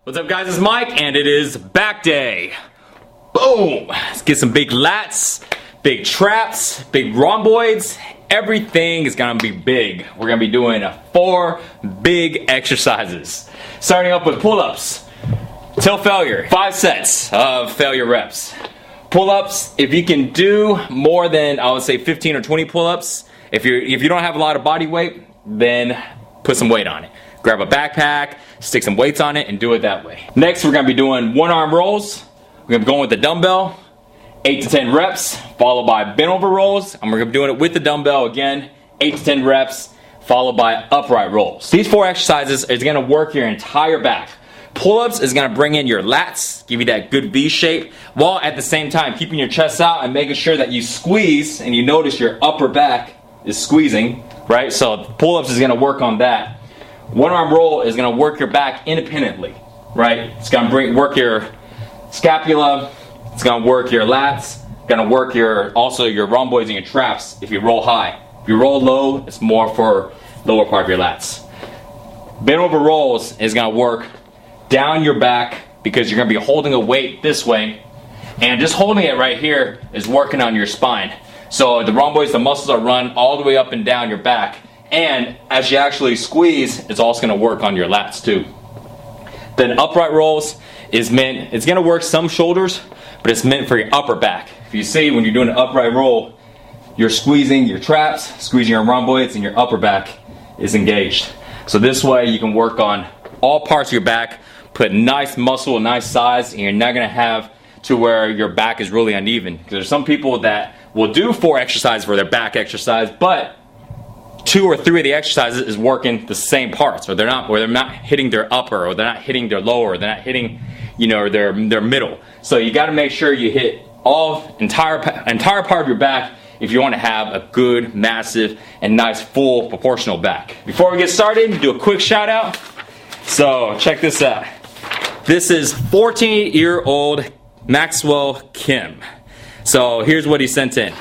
What's up, guys? It's Mike, and it is back day. Boom! Let's get some big lats, big traps, big rhomboids. Everything is gonna be big. We're gonna be doing 4 big exercises. Starting up with pull-ups till failure. 5 sets of failure reps. Pull-ups, if you can do more than, I would say, 15 or 20 pull-ups, if you don't have a lot of body weight, then put some weight on it. Grab a backpack, stick some weights on it, and do it that way. Next, we're gonna be doing 1-arm rolls. We're gonna be going with the dumbbell, 8 to 10 reps, followed by bent over rolls. And we're gonna be doing it with the dumbbell again, 8 to 10 reps, followed by upright rolls. These 4 exercises is gonna work your entire back. Pull-ups is gonna bring in your lats, give you that good V shape, while at the same time keeping your chest out and making sure that you squeeze and you notice your upper back is squeezing, right? So pull-ups is gonna work on that. 1-arm roll is gonna work your back independently, right? It's gonna work your scapula, it's gonna work your lats, gonna work also your rhomboids and your traps if you roll high. If you roll low, it's more for lower part of your lats. Bent over rolls is gonna work down your back because you're gonna be holding a weight this way, and just holding it right here is working on your spine. So the rhomboids, the muscles are run all the way up and down your back, and as you actually squeeze, it's also gonna work on your lats too. Then upright rolls is meant, it's gonna work some shoulders, but it's meant for your upper back. If you see, when you're doing an upright roll, you're squeezing your traps, squeezing your rhomboids, and your upper back is engaged. So this way you can work on all parts of your back, put nice muscle, nice size, and you're not gonna have to where your back is really uneven. Because there's some people that will do 4 exercises for their back exercise, but 2 or 3 of the exercises is working the same parts, or they're not hitting their upper, or they're not hitting their lower, or they're not hitting, their middle. So you got to make sure you hit entire part of your back if you want to have a good, massive, and nice, full, proportional back. Before we get started, do a quick shout out. So check this out. This is 14-year-old Maxwell Kim. So here's what he sent in.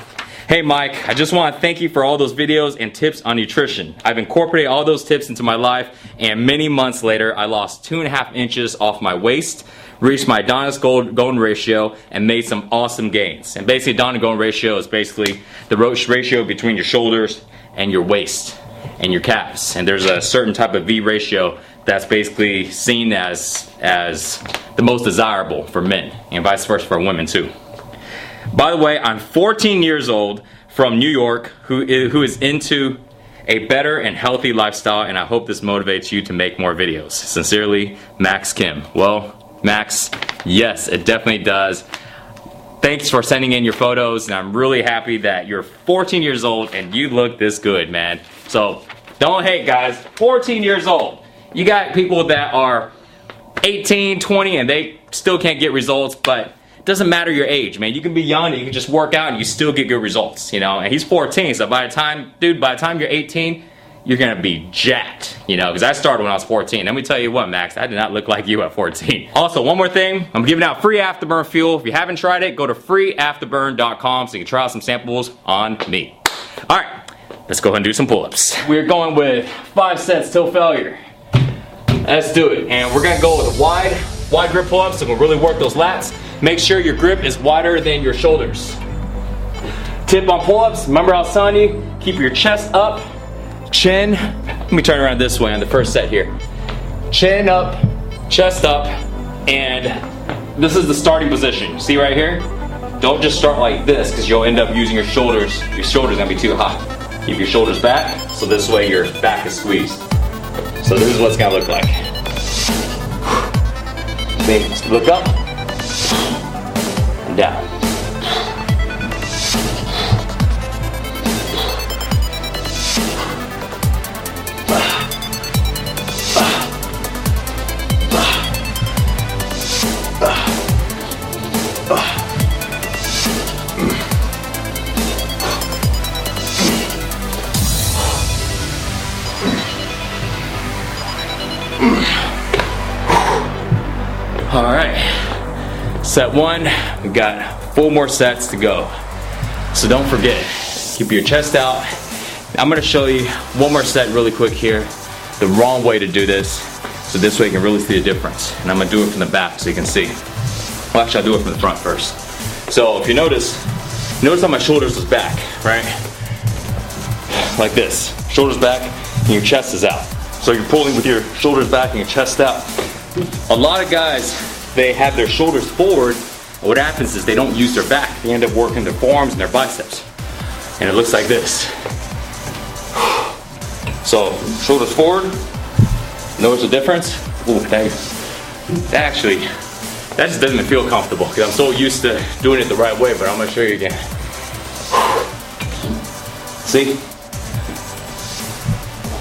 Hey Mike, I just want to thank you for all those videos and tips on nutrition. I've incorporated all those tips into my life, and many months later I lost 2.5 inches off my waist, reached my Adonis golden ratio, and made some awesome gains. And basically Adonis golden ratio is basically the ratio between your shoulders and your waist and your calves. And there's a certain type of V ratio that's basically seen as the most desirable for men, and vice versa for women too. By the way, I'm 14 years old from New York who is into a better and healthy lifestyle, and I hope this motivates you to make more videos. Sincerely, Max Kim. Well, Max, yes, it definitely does. Thanks for sending in your photos, and I'm really happy that you're 14 years old and you look this good, man. So don't hate, guys. 14 years old. You got people that are 18, 20, and they still can't get results, but it doesn't matter your age, man. You can be young and you can just work out and you still get good results, And he's 14, so by the time you're 18, you're gonna be jacked, because I started when I was 14. Let me tell you what, Max, I did not look like you at 14. Also, one more thing, I'm giving out free Afterburn Fuel. If you haven't tried it, go to freeafterburn.com so you can try out some samples on me. All right, let's go ahead and do some pull-ups. We're going with 5 sets till failure. Let's do it, and we're gonna go with wide grip pull-ups, so we'll really work those lats. Make sure your grip is wider than your shoulders. Tip on pull-ups, remember I was telling you, keep your chest up, chin. Let me turn around this way on the first set here. Chin up, chest up, and this is the starting position. See right here? Don't just start like this because you'll end up using your shoulders. Your shoulders are gonna be too high. Keep your shoulders back, so this way your back is squeezed. So this is what it's gonna look like. Look up, and down. All right, set 1, we got 4 more sets to go. So don't forget, keep your chest out. I'm gonna show you one more set really quick here. The wrong way to do this. So this way you can really see the difference. And I'm gonna do it from the back so you can see. Well, actually I'll do it from the front first. So if you notice how my shoulders is back, right? Like this, shoulders back and your chest is out. So you're pulling with your shoulders back and your chest out. A lot of guys, they have their shoulders forward, and what happens is they don't use their back. They end up working their forearms and their biceps. And it looks like this. So, shoulders forward, notice the difference? Ooh, that just doesn't feel comfortable because I'm so used to doing it the right way, but I'm gonna show you again. See?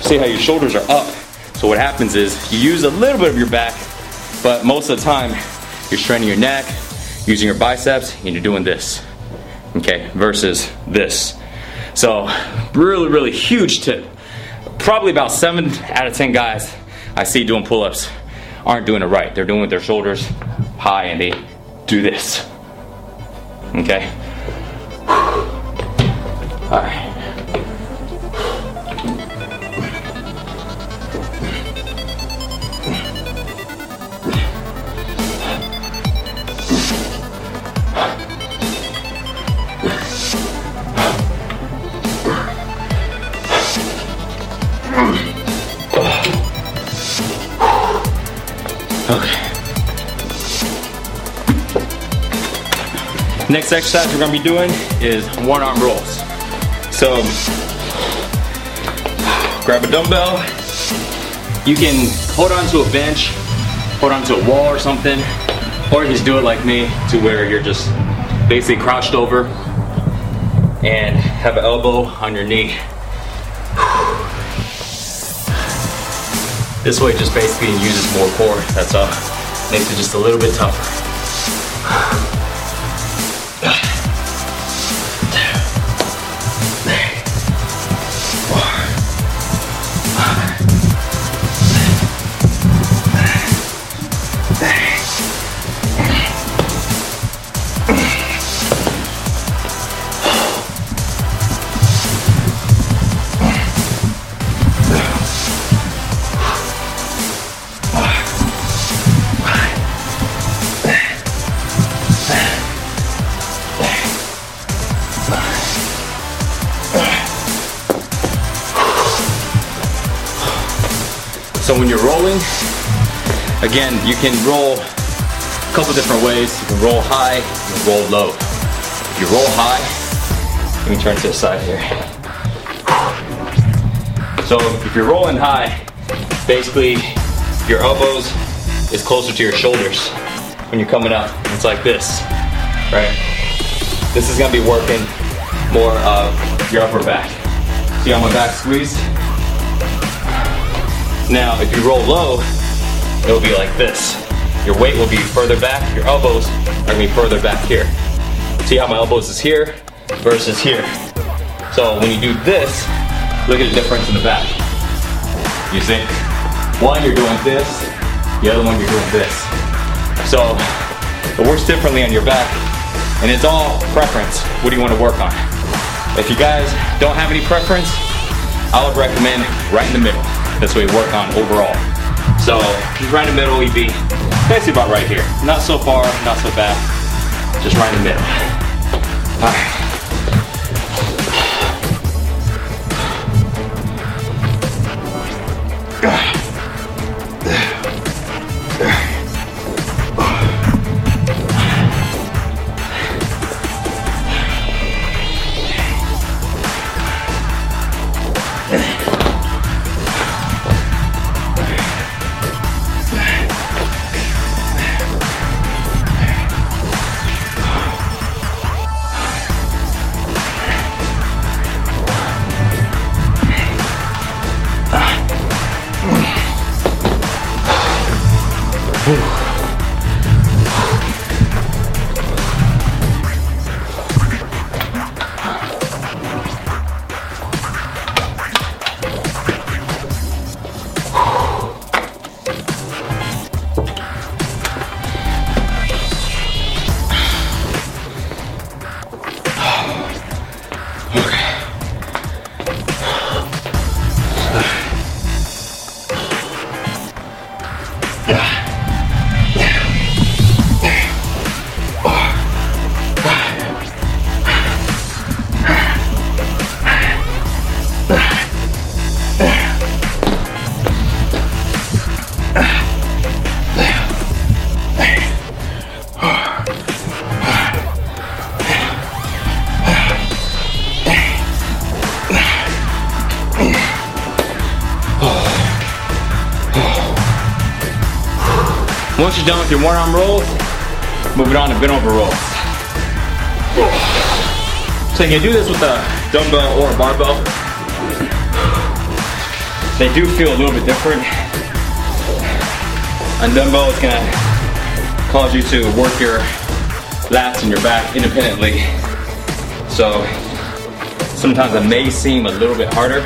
See how your shoulders are up. So what happens is you use a little bit of your back, but most of the time you're straining your neck, using your biceps, and you're doing this, okay, versus this. So really, really huge tip. Probably about 7 out of 10 guys I see doing pull-ups aren't doing it right. They're doing it with their shoulders high and they do this, okay? All right. Okay. Next exercise we're gonna be doing is one-arm rolls. So, grab a dumbbell. You can hold onto a bench, hold onto a wall or something, or you just do it like me to where you're just basically crouched over and have an elbow on your knee. This way it just basically uses more core, that's all. Makes it just a little bit tougher. So when you're rolling, again, you can roll a couple different ways. You can roll high, you can roll low. If you roll high, let me turn to the side here. So if you're rolling high, basically your elbows is closer to your shoulders when you're coming up. It's like this, right? This is gonna be working more of your upper back. See how my back squeezed? Now, if you roll low, it'll be like this. Your weight will be further back, your elbows are gonna be further back here. See how my elbows is here versus here. So when you do this, look at the difference in the back. You see? One, you're doing this, the other one, you're doing this. So it works differently on your back, and it's all preference. What do you want to work on? If you guys don't have any preference, I would recommend right in the middle. That's what we work on overall. So right in the middle, we'd be basically about right here. Not so far, not so back, just right in the middle. All right. Once you're done with your one arm rolls, move it on to bent over rolls. So you can do this with a dumbbell or a barbell. They do feel a little bit different. A dumbbell is gonna cause you to work your lats and your back independently. So sometimes it may seem a little bit harder,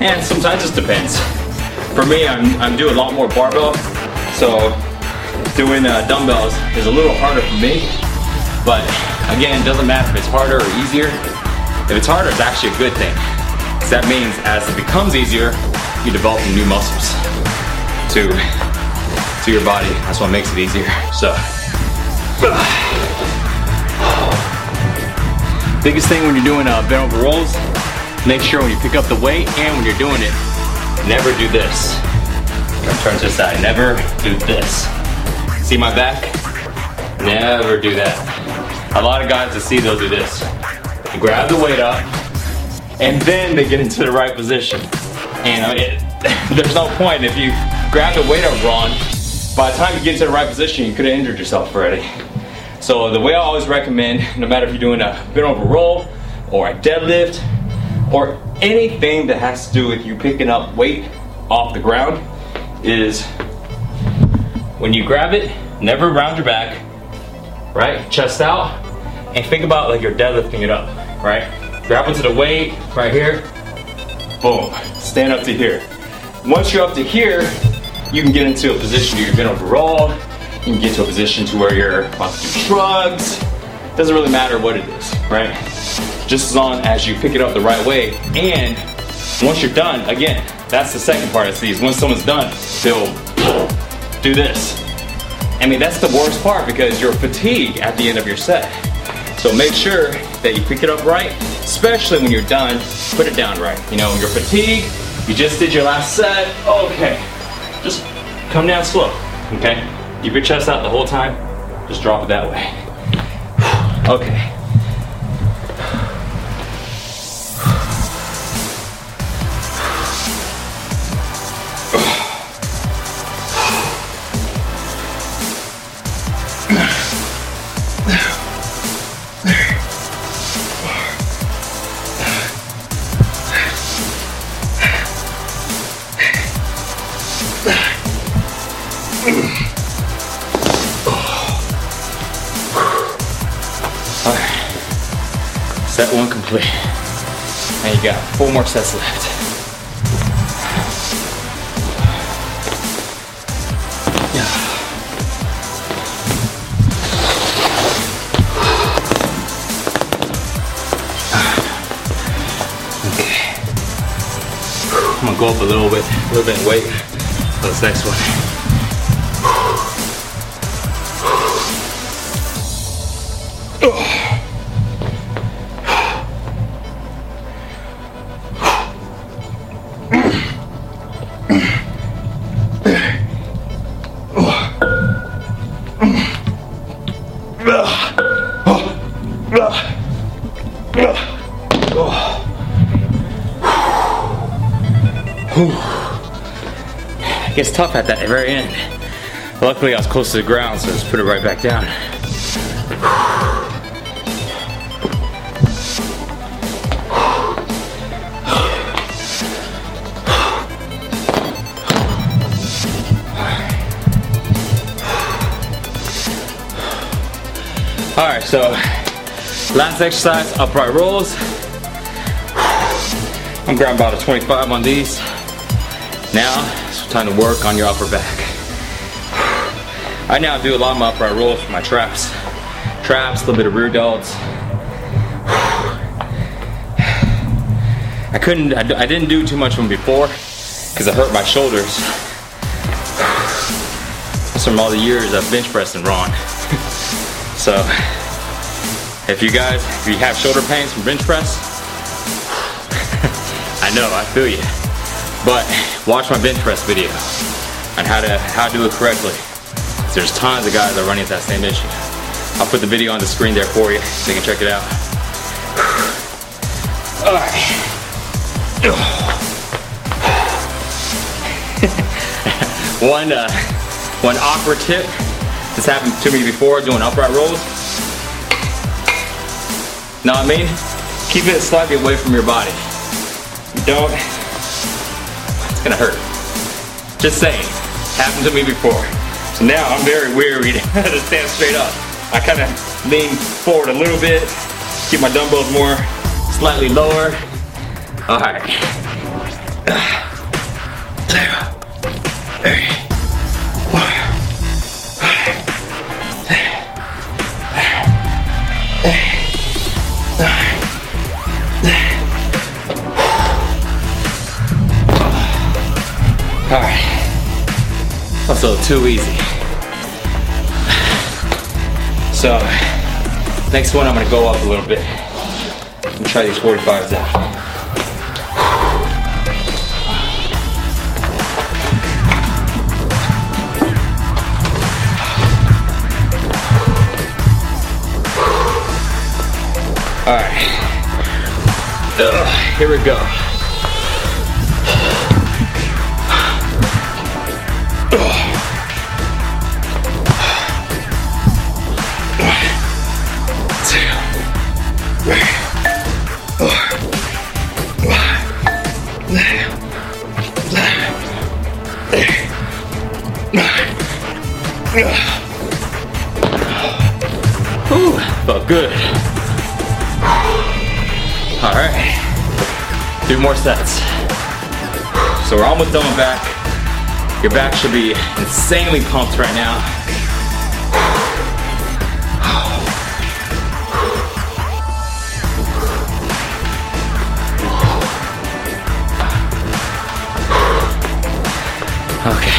and sometimes it just depends. For me, I'm doing a lot more barbell, so doing dumbbells is a little harder for me. But again, it doesn't matter if it's harder or easier. If it's harder, it's actually a good thing. Because that means as it becomes easier, you're developing new muscles to your body. That's what makes it easier. So, biggest thing when you're doing bent over rolls, make sure when you pick up the weight and when you're doing it, never do this. Turn to the side, never do this. See my back? Never do that. A lot of guys that see, they'll do this. They grab the weight up, and then they get into the right position. And there's no point if you grab the weight up wrong. By the time you get into the right position, you could have injured yourself already. So the way I always recommend, no matter if you're doing a bent over roll or a deadlift or anything that has to do with you picking up weight off the ground, is when you grab it, never round your back, right? Chest out, and think about like you're deadlifting it up, right? Grab onto the weight right here, boom, stand up to here. Once you're up to here, you can get into a position where you're bent over roll. You can get to a position to where you're about to do shrugs. Doesn't really matter what it is, right? Just as long as you pick it up the right way. And once you're done, again, that's the second part of these. Once someone's done, they'll do this. I mean, that's the worst part because you're fatigued at the end of your set. So make sure that you pick it up right, especially when you're done, put it down right. You know, you're fatigued, you just did your last set, okay. Just come down slow, okay? Keep your chest out the whole time, just drop it that way. Okay. Set one complete. And you got 4 more sets left. Okay. I'm gonna go up a little bit in weight for this next one. It gets tough at that very end. Luckily I was close to the ground, so just put it right back down. Alright, so last exercise, upright rolls. I'm grabbing about a 25 on these. Now, it's time to work on your upper back. I now do a lot of my upright rolls for my traps. Traps, a little bit of rear delts. I didn't do too much of them before because I hurt my shoulders. That's from all the years of bench pressing wrong. So, if you have shoulder pains from bench press, I know, I feel you. But watch my bench press video on how to do it correctly. There's tons of guys that are running into that same issue. I'll put the video on the screen there for you so you can check it out. Alright. One awkward tip, this happened to me before doing upright rolls. Know what I mean? Keep it slightly away from your body. You don't, it's gonna hurt. Just saying, happened to me before. So now I'm very weary to stand straight up. I kind of lean forward a little bit, keep my dumbbells more slightly lower. All right. 2, 3, 4. All right. That's a little too easy. So, next one I'm gonna go up a little bit and try these 45s out. All right, here we go. Ooh, felt good. All right, 2 more sets. So we're almost done with back. Your back should be insanely pumped right now. Okay.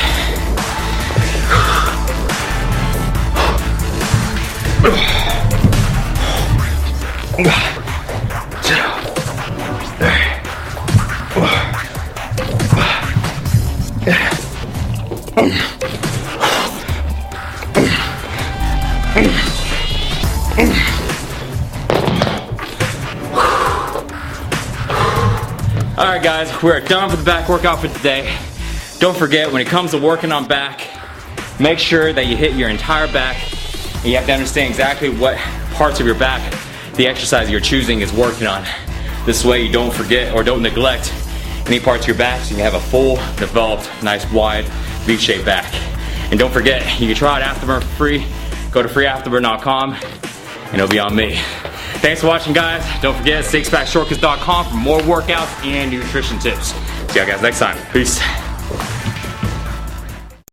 Alright guys, we're done with the back workout for today. Don't forget, when it comes to working on back, make sure that you hit your entire back. And you have to understand exactly what parts of your back the exercise you're choosing is working on. This way you don't forget or don't neglect any parts of your back, so you can have a full, developed, nice, wide, V-shaped back. And don't forget, you can try out Afterburn for free. Go to freeafterburn.com and it'll be on me. Thanks for watching, guys. Don't forget, sixpackshortcuts.com for more workouts and nutrition tips. See you guys next time. Peace.